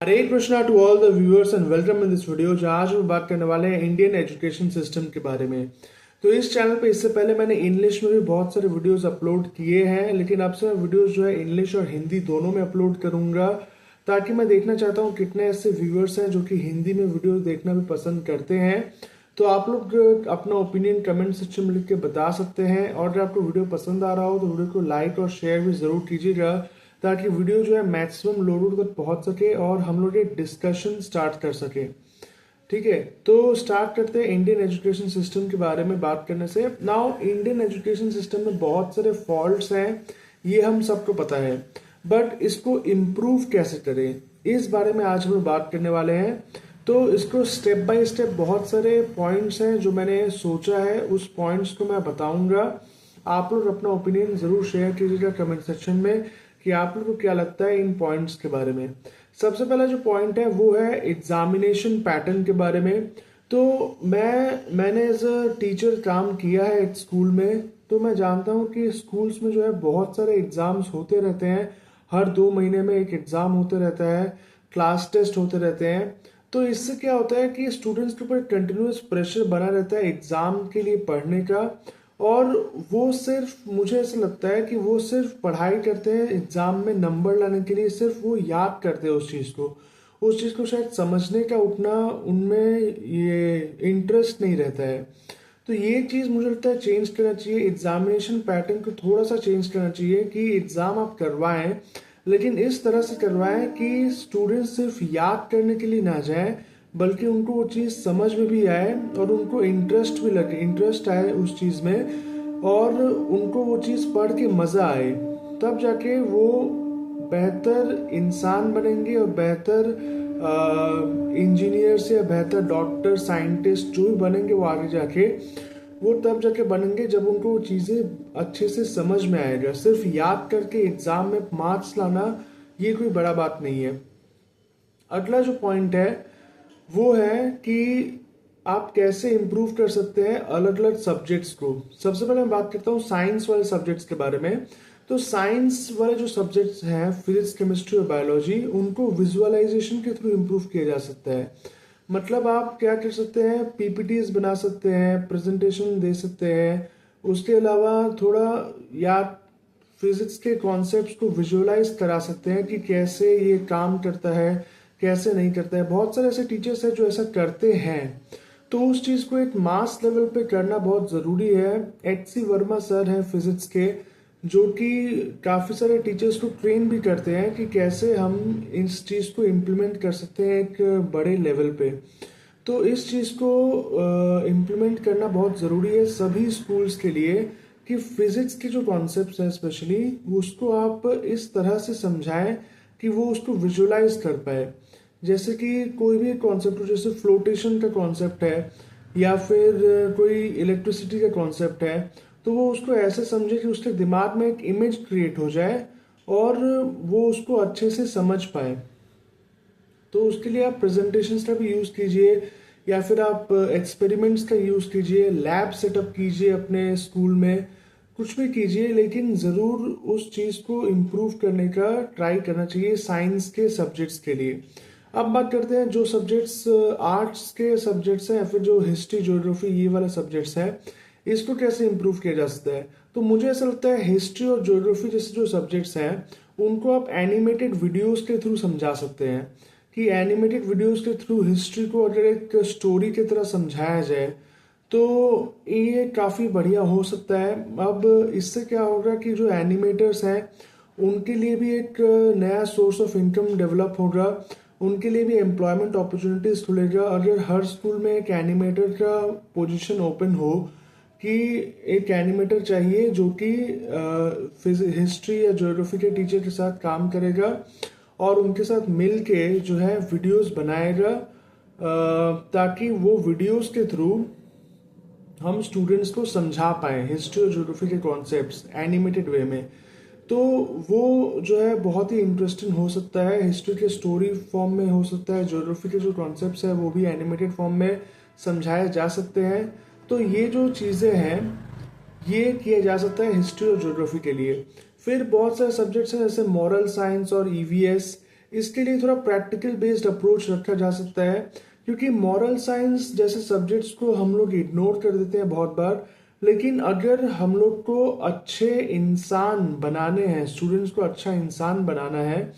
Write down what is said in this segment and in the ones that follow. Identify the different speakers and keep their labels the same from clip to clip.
Speaker 1: Hare Krishna to all the viewers and welcome in this video. जहाँ आज हम बात करने वाले हैं इंडियन एजुकेशन सिस्टम के बारे में। तो इस चैनल पे इससे पहले मैंने इंग्लिश में भी बहुत सारे वीडियोस अपलोड किए हैं, लेकिन अब से मैं वीडियोस जो है इंग्लिश और हिंदी दोनों में अपलोड करूंगा, ताकि मैं देखना चाहता हूँ कितने ऐसे व्यूअर्स हैं जो कि हिंदी में वीडियो देखना भी पसंद करते हैं। तो आप लोग अपना ओपिनियन कमेंट सेक्शन में लिख के बता सकते हैं, और अगर आपको वीडियो पसंद आ रहा हो तो वीडियो को लाइक और शेयर भी जरूर कीजिएगा, ताकि वीडियो जो है मैक्सिमम लोगों तक पहुंच सके और हम लोग एक डिस्कशन स्टार्ट कर सके। ठीक है, तो स्टार्ट करते हैं इंडियन एजुकेशन सिस्टम के बारे में बात करने से। नाउ इंडियन एजुकेशन सिस्टम में बहुत सारे फॉल्ट्स हैं, ये हम सबको पता है, बट इसको इम्प्रूव कैसे करें इस बारे में आज हम बात करने वाले हैं। तो इसको स्टेप बाय स्टेप बहुत सारे पॉइंट्स हैं जो मैंने सोचा है, उस पॉइंट्स को मैं बताऊंगा। आप लोग अपना ओपिनियन जरूर शेयर कीजिएगा कमेंट सेक्शन में कि आप लोग को क्या लगता है इन पॉइंट्स के बारे में। सबसे पहला जो पॉइंट है वो है एग्जामिनेशन पैटर्न के बारे में। तो मैंने एज अ टीचर काम किया है एक स्कूल में, तो मैं जानता हूँ कि स्कूल्स में जो है बहुत सारे एग्जाम्स होते रहते हैं। हर 2 महीने में एक एग्जाम होते रहता है, क्लास टेस्ट होते रहते हैं। तो इससे क्या होता है कि स्टूडेंट्स के ऊपर कंटिन्यूअस प्रेशर बना रहता है एग्जाम के लिए पढ़ने का, और वो सिर्फ, मुझे ऐसा लगता है कि वो सिर्फ पढ़ाई करते हैं एग्जाम में नंबर लाने के लिए, सिर्फ वो याद करते हैं उस चीज को शायद समझने का उतना उनमें ये इंटरेस्ट नहीं रहता है। तो ये चीज मुझे लगता है चेंज करना चाहिए। एग्जामिनेशन पैटर्न को थोड़ा सा चेंज करना चाहिए कि एग्जाम आप करवाएं, लेकिन इस तरह से करवाएं कि स्टूडेंट्स सिर्फ याद करने के लिए ना जाए, बल्कि उनको वो चीज समझ में भी आए और उनको इंटरेस्ट भी लगे, इंटरेस्ट आए उस चीज में, और उनको वो चीज पढ़ के मजा आए। तब जाके वो बेहतर इंसान बनेंगे और बेहतर इंजीनियर्स या बेहतर डॉक्टर साइंटिस्ट जो भी बनेंगे वो आगे जाके, वो तब जाके बनेंगे जब उनको वो चीजें अच्छे से समझ में आएगा। सिर्फ याद करके एग्जाम में मार्क्स लाना ये कोई बड़ा बात नहीं है। अगला जो पॉइंट है वो है कि आप कैसे इंप्रूव कर सकते हैं अलग अलग सब्जेक्ट्स को। सबसे पहले मैं बात करता हूँ साइंस वाले सब्जेक्ट्स के बारे में। तो साइंस वाले जो सब्जेक्ट्स हैं, फिजिक्स, केमिस्ट्री और बायोलॉजी, उनको विजुअलाइजेशन के थ्रू इंप्रूव किया जा सकता है। मतलब आप क्या कर सकते हैं, पीपीटीज बना सकते हैं, प्रेजेंटेशन दे सकते हैं। उसके अलावा थोड़ा या फिजिक्स के कॉन्सेप्ट्स को विजुअलाइज करा सकते हैं कि कैसे ये काम करता है, कैसे नहीं करता है। बहुत सारे ऐसे टीचर्स हैं जो ऐसा करते हैं। तो उस चीज को एक मास लेवल पे करना बहुत जरूरी है। एच.सी. वर्मा सर हैं फिजिक्स के, जो कि काफी सारे टीचर्स को ट्रेन भी करते हैं कि कैसे हम इस चीज को इम्प्लीमेंट कर सकते हैं एक बड़े लेवल पे। तो इस चीज को इम्प्लीमेंट करना बहुत जरूरी है सभी स्कूल्स के लिए, कि फिजिक्स के जो कॉन्सेप्ट्स हैं स्पेशली, उसको आप इस तरह से समझाएं कि वो उसको विजुअलाइज कर पाए। जैसे कि कोई भी कॉन्सेप्ट हो, जैसे फ्लोटेशन का कॉन्सेप्ट है या फिर कोई इलेक्ट्रिसिटी का कॉन्सेप्ट है, तो वो उसको ऐसे समझे कि उसके दिमाग में एक इमेज क्रिएट हो जाए और वो उसको अच्छे से समझ पाए। तो उसके लिए आप प्रेजेंटेशंस का भी यूज कीजिए, या फिर आप एक्सपेरिमेंट्स का यूज कीजिए, लैब सेटअप कीजिए अपने स्कूल में, कुछ भी कीजिए, लेकिन जरूर उस चीज को इम्प्रूव करने का ट्राई करना चाहिए साइंस के सब्जेक्ट्स के लिए। अब बात करते हैं जो सब्जेक्ट्स आर्ट्स के सब्जेक्ट्स हैं, या फिर जो हिस्ट्री, ज्योग्राफी, ये वाले सब्जेक्ट्स हैं, इसको कैसे इम्प्रूव किया जा सकता है। तो मुझे ऐसा लगता है हिस्ट्री और ज्योग्राफी जैसे जो सब्जेक्ट्स हैं, उनको आप एनिमेटेड वीडियोस के थ्रू समझा सकते हैं। कि एनिमेटेड वीडियोस के थ्रू हिस्ट्री को अगर एक स्टोरी की तरह समझाया जाए तो ये काफी बढ़िया हो सकता है। अब इससे क्या होगा कि जो एनिमेटर्स हैं उनके लिए भी एक नया सोर्स ऑफ इनकम डेवलप होगा, उनके लिए भी एम्प्लॉयमेंट अपॉर्चुनिटीज खुलेगा। अगर हर स्कूल में एक एनिमेटर का पोजीशन ओपन हो, कि एक एनिमेटर चाहिए जो कि हिस्ट्री या ज्योग्राफी के टीचर के साथ काम करेगा और उनके साथ मिल के जो है वीडियोस बनाएगा, ताकि वो वीडियोस के थ्रू हम स्टूडेंट्स को समझा पाए हिस्ट्री और ज्योग्राफी के कॉन्सेप्ट्स एनिमेटेड वे में। तो वो जो है बहुत ही इंटरेस्टिंग हो सकता है, हिस्ट्री के स्टोरी फॉर्म में हो सकता है, ज्योग्राफी के जो कॉन्सेप्ट्स है वो भी एनिमेटेड फॉर्म में समझाए जा सकते हैं। तो ये जो चीज़ें हैं ये किया जा सकता है हिस्ट्री और ज्योग्राफी के लिए। फिर बहुत सारे सब्जेक्ट्स हैं जैसे मॉरल साइंस और ईवीएस, इसके लिए थोड़ा प्रैक्टिकल बेस्ड अप्रोच रखा जा सकता है, क्योंकि मॉरल साइंस जैसे सब्जेक्ट्स को हम लोग इग्नोर कर देते हैं बहुत बार। लेकिन अगर हम लोग को अच्छे इंसान बनाने हैं, स्टूडेंट्स को अच्छा इंसान बनाना है,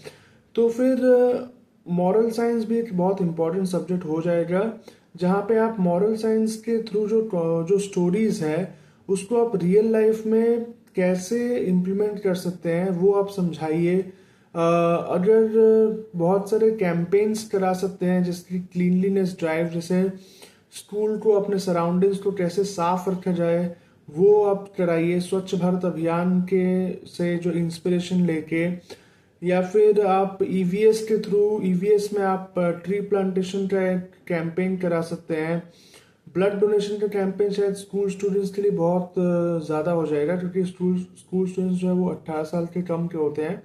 Speaker 1: तो फिर मॉरल साइंस भी एक बहुत इंपॉर्टेंट सब्जेक्ट हो जाएगा, जहाँ पे आप मॉरल साइंस के थ्रू जो जो स्टोरीज है उसको आप रियल लाइफ में कैसे इम्प्लीमेंट कर सकते हैं वो आप समझाइए। अगर बहुत सारे कैंपेन्स करा सकते हैं जैसे कि क्लीनलीनेस ड्राइव, जैसे स्कूल को अपने सराउंडिंग्स को कैसे साफ रखा जाए वो आप कराइए, स्वच्छ भारत अभियान के से जो इंस्पिरेशन लेके, या फिर आप ईवीएस के थ्रू, ईवीएस में आप ट्री प्लांटेशन का एक कैंपेन करा सकते हैं। ब्लड डोनेशन का कैंपेन शायद स्कूल स्टूडेंट्स के लिए बहुत ज़्यादा हो जाएगा, क्योंकि स्कूल स्टूडेंट्स जो है वो 18 साल के कम के होते हैं।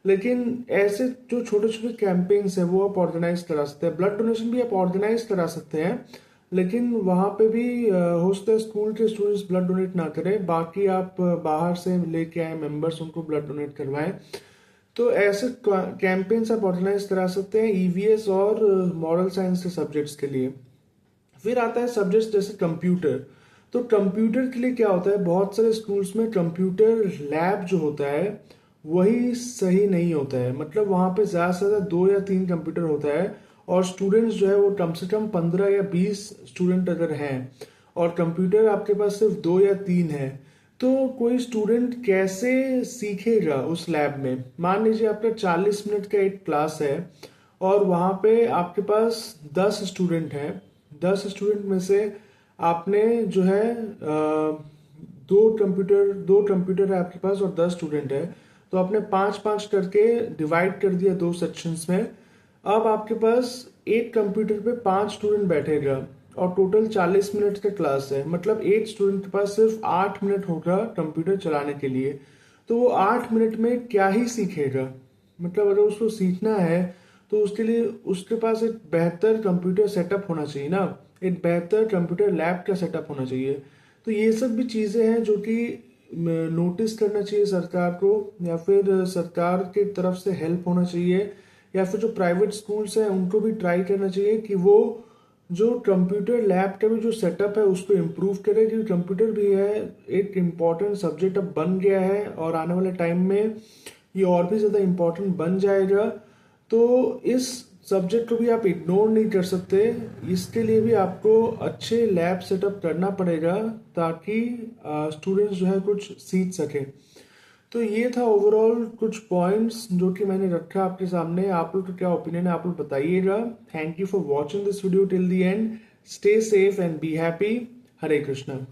Speaker 1: लेकिन ऐसे जो छोटे छोटे कैंपेन्स हैं वो आप ऑर्गेनाइज करा सकते हैं। ब्लड डोनेशन भी आप ऑर्गेनाइज करा सकते हैं, लेकिन वहाँ पे भी हो सकता है स्कूल के स्टूडेंट्स ब्लड डोनेट ना करें, बाकी आप बाहर से लेके आए मेंबर्स उनको ब्लड डोनेट करवाएं। तो ऐसे कैंपेन्स आप ऑर्गेनाइज करा सकते हैं ईवीएस और मॉरल साइंस के सब्जेक्ट्स के लिए। फिर आता है सब्जेक्ट्स जैसे कंप्यूटर। तो कंप्यूटर के लिए क्या होता है, बहुत सारे स्कूल्स में कंप्यूटर लैब जो होता है वही सही नहीं होता है। मतलब वहाँ पे ज़्यादा से ज़्यादा 2 या 3 कंप्यूटर होता है, और स्टूडेंट्स जो है वो कम से कम 15 या 20 स्टूडेंट अगर हैं और कंप्यूटर आपके पास सिर्फ 2 या 3 है, तो कोई स्टूडेंट कैसे सीखेगा उस लैब में। मान लीजिए आपका 40 मिनट का एक क्लास है और वहाँ पे आपके पास 10 स्टूडेंट हैं। 10 स्टूडेंट में से आपने जो है दो कंप्यूटर है आपके पास और 10 स्टूडेंट है, तो आपने 5-5 करके डिवाइड कर दिया 2 सेक्शंस में। अब आपके पास एक कंप्यूटर पे 5 स्टूडेंट बैठेगा और टोटल 40 मिनट का क्लास है, मतलब एक स्टूडेंट के पास सिर्फ 8 मिनट होगा कंप्यूटर चलाने के लिए। तो वो 8 मिनट में क्या ही सीखेगा। मतलब अगर उसको सीखना है तो उसके लिए उसके पास एक बेहतर कंप्यूटर सेटअप होना चाहिए ना, एक बेहतर कंप्यूटर लैब का सेटअप होना चाहिए। तो ये सब भी चीज़ें हैं जो कि नोटिस करना चाहिए सरकार को, या फिर सरकार की तरफ से हेल्प होना चाहिए, या फिर जो प्राइवेट स्कूल्स हैं उनको भी ट्राई करना चाहिए कि वो जो कंप्यूटर लैब का भी जो सेटअप है उसको इम्प्रूव करे, क्योंकि कंप्यूटर भी है एक इम्पॉर्टेंट सब्जेक्ट अब बन गया है और आने वाले टाइम में ये और भी ज़्यादा इम्पॉर्टेंट बन जाएगा। तो इस सब्जेक्ट को भी आप इग्नोर नहीं कर सकते, इसके लिए भी आपको अच्छे लैब सेटअप करना पड़ेगा ताकि स्टूडेंट्स जो है कुछ सीख सकें। तो ये था ओवरऑल कुछ पॉइंट्स जो कि मैंने रखा आपके सामने। आप लोग का क्या ओपिनियन है आप लोग बताइएगा। Thank you for watching this video till the end. Stay safe and be happy. Hare Krishna.